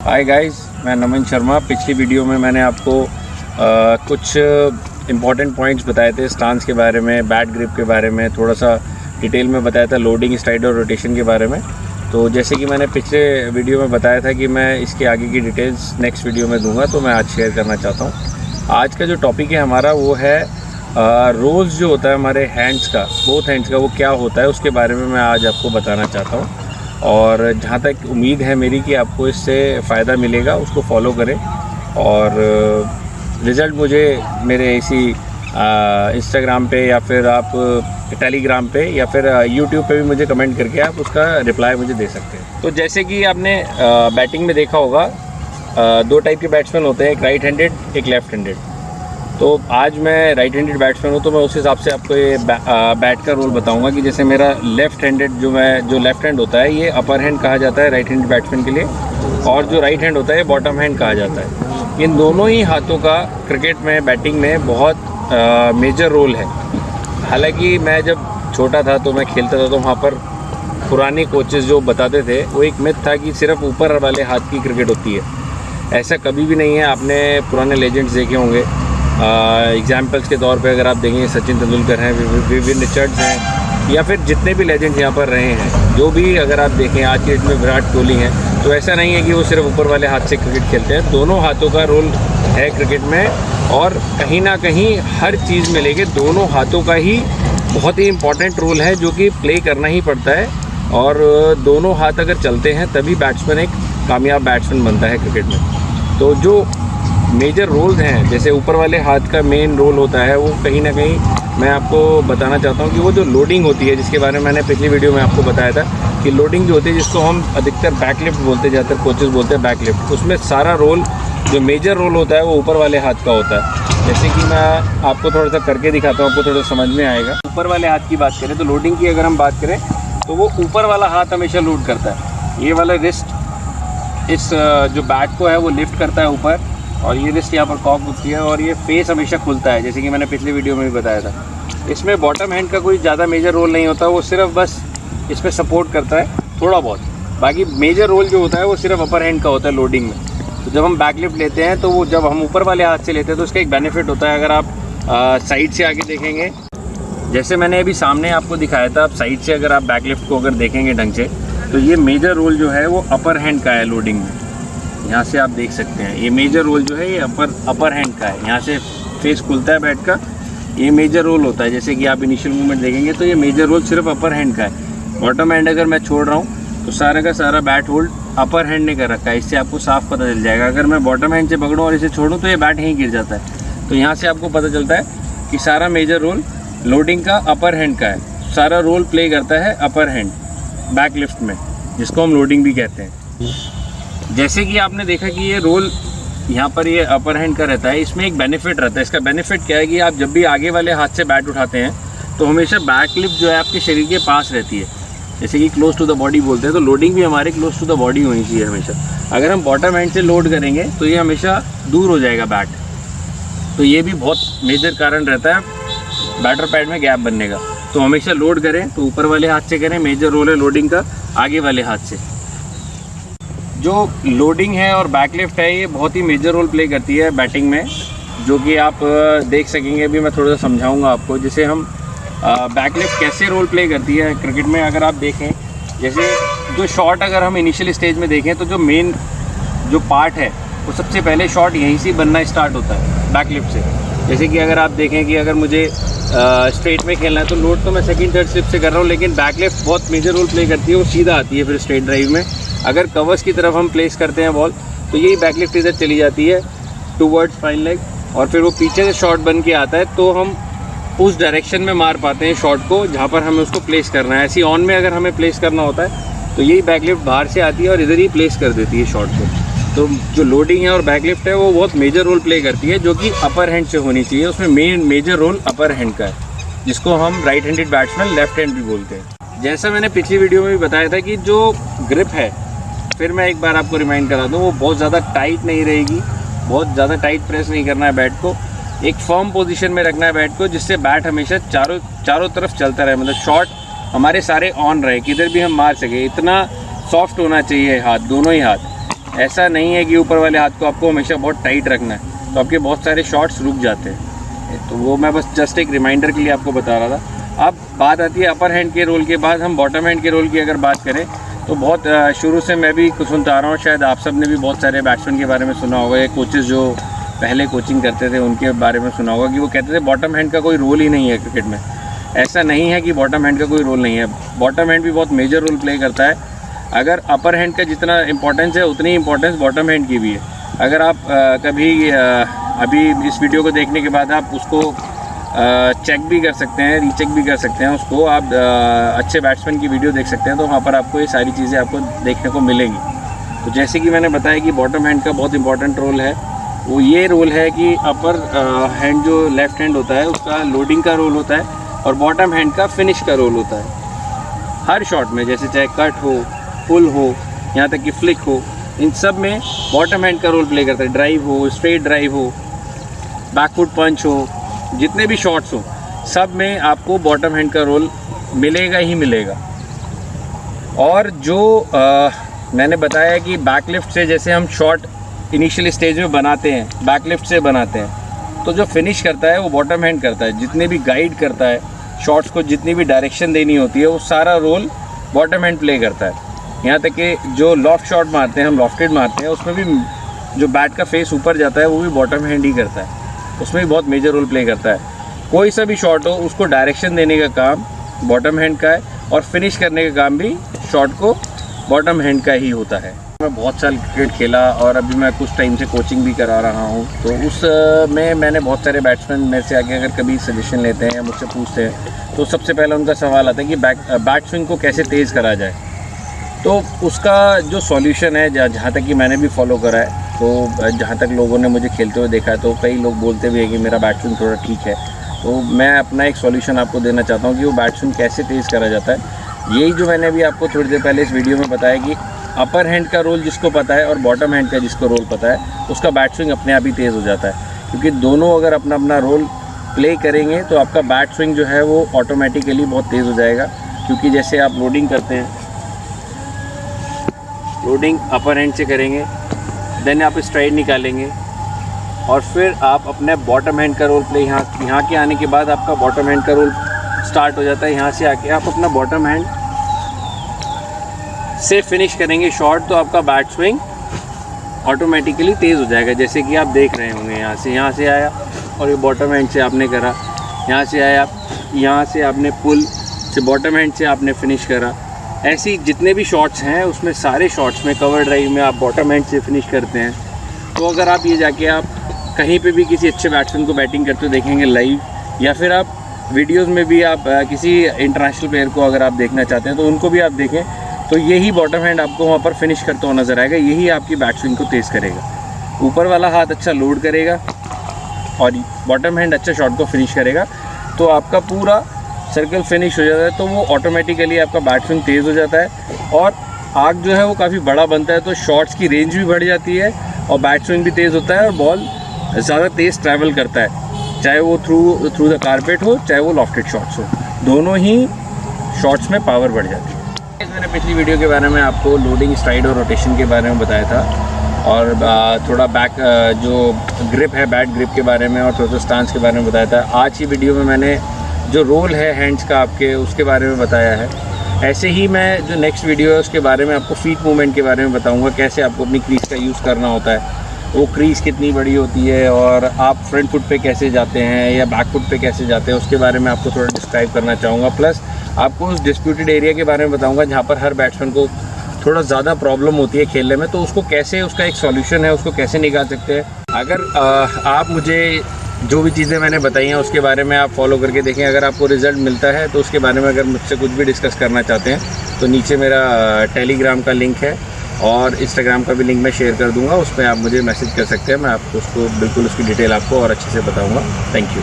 Hi guys, मैं नमन शर्मा। पिछली video में मैंने आपको कुछ इम्पॉर्टेंट पॉइंट्स बताए थे स्टांस के बारे में, बैट ग्रिप के बारे में, थोड़ा सा डिटेल में बताया था लोडिंग, स्ट्राइड और रोटेशन के बारे में। तो जैसे कि मैंने पिछले वीडियो में बताया था कि मैं इसके आगे की डिटेल्स नेक्स्ट वीडियो में दूंगा, तो मैं आज शेयर करना चाहता हूँ। आज का जो टॉपिक है हमारा वो है रोल्स जो होता है हमारे हैंड्स का, बोथ हैंड्स का, वो क्या होता है उसके बारे में मैं आज आपको बताना चाहता हूँ। और जहाँ तक उम्मीद है मेरी कि आपको इससे फ़ायदा मिलेगा, उसको फॉलो करें और रिज़ल्ट मुझे मेरे इसी इंस्टाग्राम पे या फिर आप टेलीग्राम पे या फिर यूट्यूब पे भी मुझे कमेंट करके आप उसका रिप्लाई मुझे दे सकते हैं। तो जैसे कि आपने बैटिंग में देखा होगा, दो टाइप के बैट्समैन होते हैं, एक राइट हैंडेड, एक लेफ़्ट हैंडेड। तो आज मैं राइट हैंडेड बैट्समैन हूँ, तो मैं उस हिसाब से आपको ये बैट का रोल बताऊंगा कि जैसे मेरा लेफ़्ट हैंडेड जो लेफ़्ट हैंड होता है ये अपर हैंड कहा जाता है राइट हैंडेड बैट्समैन के लिए, और जो राइट हैंड होता है बॉटम हैंड कहा जाता है। इन दोनों ही हाथों का क्रिकेट में, बैटिंग में बहुत मेजर रोल है। हालांकि मैं जब छोटा था तो मैं खेलता था, तो वहाँ पर पुराने कोचेज़ जो बताते थे वो एक मिथ था कि सिर्फ ऊपर वाले हाथ की क्रिकेट होती है। ऐसा कभी भी नहीं है। आपने पुराने लेजेंड्स देखे होंगे, एग्जाम्पल्स के तौर पे अगर आप देखेंगे, सचिन तेंदुलकर हैं, विवियन रिचर्ड्स हैं, या फिर जितने भी लेजेंड्स यहाँ पर रहे हैं, जो भी अगर आप देखें आज के डेट में विराट कोहली हैं, तो ऐसा नहीं है कि वो सिर्फ ऊपर वाले हाथ से क्रिकेट खेलते हैं। दोनों हाथों का रोल है क्रिकेट में, और कहीं ना कहीं हर चीज़ में लेके दोनों हाथों का ही बहुत ही इम्पॉर्टेंट रोल है, जो कि प्ले करना ही पड़ता है। और दोनों हाथ अगर चलते हैं तभी बैट्समैन एक कामयाब बैट्समैन बनता है क्रिकेट में। तो जो मेजर रोल्स हैं, जैसे ऊपर वाले हाथ का मेन रोल होता है, वो कहीं ना कहीं मैं आपको बताना चाहता हूँ कि वो जो लोडिंग होती है, जिसके बारे में मैंने पिछली वीडियो में आपको बताया था कि लोडिंग जो होती है, जिसको हम अधिकतर बैकलिफ्ट बोलते हैं, ज़्यादातर कोचेस बोलते हैं बैकलिफ्ट, उसमें सारा रोल, जो मेजर रोल होता है वो ऊपर वाले हाथ का होता है। जैसे कि मैं आपको थोड़ा सा करके दिखाता हूँ, आपको थोड़ा समझ में आएगा। ऊपर वाले हाथ की बात करें तो लोडिंग की अगर हम बात करें तो वो ऊपर वाला हाथ हमेशा लोड करता है। ये वाला रिस्ट इस जो बैट को है वो लिफ्ट करता है ऊपर, और ये रिस्ट यहाँ पर कॉक होती है, और ये फेस हमेशा खुलता है, जैसे कि मैंने पिछली वीडियो में भी बताया था। इसमें बॉटम हैंड का कोई ज़्यादा मेजर रोल नहीं होता, वो सिर्फ बस इस पर सपोर्ट करता है थोड़ा बहुत। बाकी मेजर रोल जो होता है वो सिर्फ अपर हैंड का होता है लोडिंग में। तो जब हम बैकलिफ्ट लेते हैं तो वो जब हम ऊपर वाले हाथ से लेते हैं तो उसका एक बेनिफिट होता है। अगर आप साइड से आके देखेंगे, जैसे मैंने अभी सामने आपको दिखाया था, आप साइड से अगर आप बैकलिफ्ट को अगर देखेंगे ढंग से, तो ये मेजर रोल जो है वो अपर हैंड का है लोडिंग में। यहाँ से आप देख सकते हैं ये मेजर रोल जो है ये अपर हैंड का है। यहाँ से फेस खुलता है बैट का, ये मेजर रोल होता है। जैसे कि आप इनिशियल मूवमेंट देखेंगे तो ये मेजर रोल सिर्फ अपर हैंड का है। बॉटम हैंड अगर मैं छोड़ रहा हूँ तो सारा का सारा बैट होल्ड अपर हैंड ने कर रखा है। इससे आपको साफ पता चल जाएगा। अगर मैं बॉटम हैंड से पकड़ूँ और इसे छोड़ूँ तो ये बैट यहीं गिर जाता है। तो यहाँ से आपको पता चलता है कि सारा मेजर रोल लोडिंग का अपर हैंड का है। सारा रोल प्ले करता है अपर हैंड बैक लिफ्ट में, जिसको हम लोडिंग भी कहते हैं। जैसे कि आपने देखा कि ये रोल यहाँ पर ये अपर हैंड का रहता है, इसमें एक बेनिफिट रहता है। इसका बेनिफिट क्या है कि आप जब भी आगे वाले हाथ से बैट उठाते हैं तो हमेशा बैक लिफ्ट जो है आपके शरीर के पास रहती है, जैसे कि क्लोज टू द बॉडी बोलते हैं। तो लोडिंग भी हमारे क्लोज टू द बॉडी होनी चाहिए हमेशा। अगर हम बॉटम हैंड से लोड करेंगे तो ये हमेशा दूर हो जाएगा बैट। तो ये भी बहुत मेजर कारण रहता है बैटर पैड में गैप बनने का। तो हमेशा लोड करें तो ऊपर वाले हाथ से करें। मेजर रोल है लोडिंग का आगे वाले हाथ से। जो लोडिंग है और बैकलिफ्ट है ये बहुत ही मेजर रोल प्ले करती है बैटिंग में, जो कि आप देख सकेंगे। अभी मैं थोड़ा सा समझाऊंगा आपको। जैसे हम बैकलिफ्ट कैसे रोल प्ले करती है क्रिकेट में, अगर आप देखें, जैसे जो शॉट अगर हम इनिशियल स्टेज में देखें तो जो मेन जो पार्ट है वो सबसे पहले शॉट यहीं से बनना स्टार्ट होता है बैकलिफ्ट से। जैसे कि अगर आप देखें कि अगर मुझे स्ट्रेट में खेलना है तो लोड तो मैं सेकंड थर्ड स्लिप से कर रहा हूँ, लेकिन बैकलिफ्ट बहुत मेजर रोल प्ले करती है। वो सीधा आती है फिर स्ट्रेट ड्राइव में। अगर कवर्स की तरफ हम प्लेस करते हैं बॉल तो यही बैकलिफ्ट इधर चली जाती है टूवर्ड्स फाइन लेग, और फिर वो पीछे से शॉट बन के आता है, तो हम उस डायरेक्शन में मार पाते हैं शॉट को जहाँ पर हमें उसको प्लेस करना है। ऐसी ऑन में अगर हमें प्लेस करना होता है तो यही बैकलिफ्ट बाहर से आती है और इधर ही प्लेस कर देती है शॉट को। तो जो लोडिंग है और बैकलिफ्ट है वो बहुत मेजर रोल प्ले करती है, जो कि अपर हैंड से होनी चाहिए। उसमें मेजर रोल अपर हैंड का है, जिसको हम right handed batsman left hand भी बोलते हैं। जैसा मैंने पिछली वीडियो में भी बताया था कि जो ग्रिप है, फिर मैं एक बार आपको रिमाइंड करा दूँ, वो बहुत ज़्यादा टाइट नहीं रहेगी। बहुत ज़्यादा टाइट प्रेस नहीं करना है बैट को, एक फर्म पोजीशन में रखना है बैट को, जिससे बैट हमेशा चारों तरफ चलता रहे। मतलब शॉट हमारे सारे ऑन रहे, किधर भी हम मार सके। इतना सॉफ्ट होना चाहिए हाथ, दोनों ही हाथ। ऐसा नहीं है कि ऊपर वाले हाथ को आपको हमेशा बहुत टाइट रखना है, तो आपके बहुत सारे शॉट्स रुक जाते हैं। तो वो मैं बस जस्ट एक रिमाइंडर के लिए आपको बता रहा था। अब बात आती है अपर हैंड के रोल के बाद हम बॉटम हैंड के रोल की अगर बात करें तो बहुत शुरू से मैं भी सुनता आ रहा हूँ, शायद आप सब ने भी बहुत सारे बैट्समैन के बारे में सुना होगा या कोचेज़ जो पहले कोचिंग करते थे उनके बारे में सुना होगा कि वो कहते थे बॉटम हैंड का कोई रोल ही नहीं है क्रिकेट में। ऐसा नहीं है कि बॉटम हैंड का कोई रोल नहीं है, बॉटम हैंड भी बहुत मेजर रोल प्ले करता है। अगर अपर हैंड का जितना इंपॉर्टेंस है उतनी इंपॉर्टेंस बॉटम हैंड की भी है। अगर आप कभी अभी इस वीडियो को देखने के बाद आप उसको चेक भी कर सकते हैं, रीचेक भी कर सकते हैं उसको, आप अच्छे बैट्समैन की वीडियो देख सकते हैं, तो वहाँ पर आपको ये सारी चीज़ें आपको देखने को मिलेंगी। तो जैसे कि मैंने बताया कि बॉटम हैंड का बहुत इंपॉर्टेंट रोल है, वो ये रोल है कि अपर हैंड जो लेफ़्ट हैंड होता है उसका लोडिंग का रोल होता है और बॉटम हैंड का फिनिश का रोल होता है हर शॉट में। जैसे चाहे कट हो, पुल हो, यहाँ तक कि फ्लिक हो, इन सब में बॉटम हैंड का रोल प्ले करता है। ड्राइव हो, स्ट्रेट ड्राइव हो, बैकफुट पंच हो, जितने भी शॉट्स हो सब में आपको बॉटम हैंड का रोल मिलेगा ही मिलेगा। और जो मैंने बताया कि बैकलिफ्ट से जैसे हम शॉट इनिशियल स्टेज में बनाते हैं, बैकलिफ्ट से बनाते हैं, तो जो फिनिश करता है वो बॉटम हैंड करता है। जितने भी गाइड करता है शॉट्स को, जितनी भी डायरेक्शन देनी होती है, वो सारा रोल बॉटम हैंड प्ले करता है। यहाँ तक कि जो लॉफ्ट शॉट मारते हैं, हम लॉफ्टेड मारते हैं, उसमें भी जो बैट का फेस ऊपर जाता है वो भी बॉटम हैंड ही करता है, उसमें भी बहुत मेजर रोल प्ले करता है। कोई सा भी शॉट हो उसको डायरेक्शन देने का काम बॉटम हैंड का है और फिनिश करने का काम भी शॉट को बॉटम हैंड का ही होता है। मैं बहुत साल क्रिकेट खेला और अभी मैं कुछ टाइम से कोचिंग भी करा रहा हूँ, तो उस में मैंने बहुत सारे बैट्समैन मेरे से आके अगर कभी सजेशन लेते हैं या मुझसे पूछते हैं तो सबसे पहले उनका सवाल आता है कि बैट स्विंग को कैसे तेज़ करा जाए। तो उसका जो सॉल्यूशन है, जहाँ तक कि मैंने भी फॉलो करा है, तो जहाँ तक लोगों ने मुझे खेलते हुए देखा है तो कई लोग बोलते भी हैं कि मेरा बैट स्विंग थोड़ा ठीक है। तो मैं अपना एक सॉल्यूशन आपको देना चाहता हूँ कि वो बैट स्विंग कैसे तेज़ करा जाता है। यही जो मैंने भी आपको थोड़ी देर पहले इस वीडियो में बताया कि अपर हैंड का रोल जिसको पता है और बॉटम हैंड का जिसको रोल पता है उसका बैट स्विंग अपने आप ही तेज़ हो जाता है। क्योंकि दोनों अगर अपना अपना रोल प्ले करेंगे तो आपका बैट स्विंग जो है वो ऑटोमेटिकली बहुत तेज़ हो जाएगा। क्योंकि जैसे आप लोडिंग करते हैं, लोडिंग अपर हैंड से करेंगे, देन आप स्ट्राइड निकालेंगे और फिर आप अपने बॉटम हैंड का रोल प्ले यहाँ के आने के बाद आपका बॉटम हैंड का रोल स्टार्ट हो जाता है। यहाँ से आके आप अपना बॉटम हैंड से फिनिश करेंगे शॉट, तो आपका बैट स्विंग ऑटोमेटिकली तेज़ हो जाएगा। जैसे कि आप देख रहे होंगे, यहाँ से आया और ये बॉटम हैंड से आपने करा, यहाँ से आया, यहाँ से आपने पुल से बॉटम हैंड से आपने फिनिश करा। ऐसी जितने भी शॉट्स हैं उसमें सारे शॉट्स में कवर ड्राइव में आप बॉटम हैंड से फिनिश करते हैं। तो अगर आप ये जाके आप कहीं पे भी किसी अच्छे बैट्समैन को बैटिंग करते हुए देखेंगे लाइव, या फिर आप वीडियोस में भी आप किसी इंटरनेशनल प्लेयर को अगर आप देखना चाहते हैं तो उनको भी आप देखें, तो यही बॉटम हैंड आपको वहाँ पर फिनिश करता हुआ नज़र आएगा। यही आपकी बैट स्विंग को तेज़ करेगा। ऊपर वाला हाथ अच्छा लोड करेगा और बॉटम हैंड अच्छा शॉट को फिनिश करेगा, तो आपका पूरा सर्कल फिनिश हो जाता है। तो वो ऑटोमेटिकली आपका बैट स्विंग तेज़ हो जाता है और आर्क जो है वो काफ़ी बड़ा बनता है, तो शॉट्स की रेंज भी बढ़ जाती है और बैट स्विंग भी तेज़ होता है और बॉल ज़्यादा तेज़ ट्रैवल करता है। चाहे वो थ्रू द कारपेट हो, चाहे वो लॉफ्टेड शॉट्स हो, दोनों ही शॉट्स में पावर बढ़ जाती है। मैंने पिछली वीडियो के बारे में आपको लोडिंग, स्ट्राइड और रोटेशन के बारे में बताया था और थोड़ा बैक जो ग्रिप है, बैट ग्रिप के बारे में और थोड़ा सा स्टांस के बारे में बताया था। आज की वीडियो में मैंने जो रोल है हैंड्स का आपके, उसके बारे में बताया है। ऐसे ही मैं जो नेक्स्ट वीडियो है उसके बारे में आपको फीट मूवमेंट के बारे में बताऊंगा, कैसे आपको अपनी क्रीज का यूज़ करना होता है, वो क्रीज कितनी बड़ी होती है और आप फ्रंट फुट पे कैसे जाते हैं या बैक फुट पे कैसे जाते हैं, उसके बारे में आपको थोड़ा डिस्क्राइब करना चाहूँगा। प्लस आपको उस डिस्प्यूटेड एरिया के बारे में बताऊँगा जहाँ पर हर बैट्समैन को थोड़ा ज़्यादा प्रॉब्लम होती है खेलने में, तो उसको कैसे, उसका एक सॉल्यूशन है, उसको कैसे निकाल सकते हैं। अगर आप मुझे जो भी चीज़ें मैंने बताई हैं उसके बारे में आप फॉलो करके देखें, अगर आपको रिज़ल्ट मिलता है तो उसके बारे में अगर मुझसे कुछ भी डिस्कस करना चाहते हैं तो नीचे मेरा टेलीग्राम का लिंक है और इंस्टाग्राम का भी लिंक मैं शेयर कर दूंगा, उस पर आप मुझे मैसेज कर सकते हैं। मैं आपको उसको बिल्कुल उसकी डिटेल आपको और अच्छे से बताऊंगा। Thank you.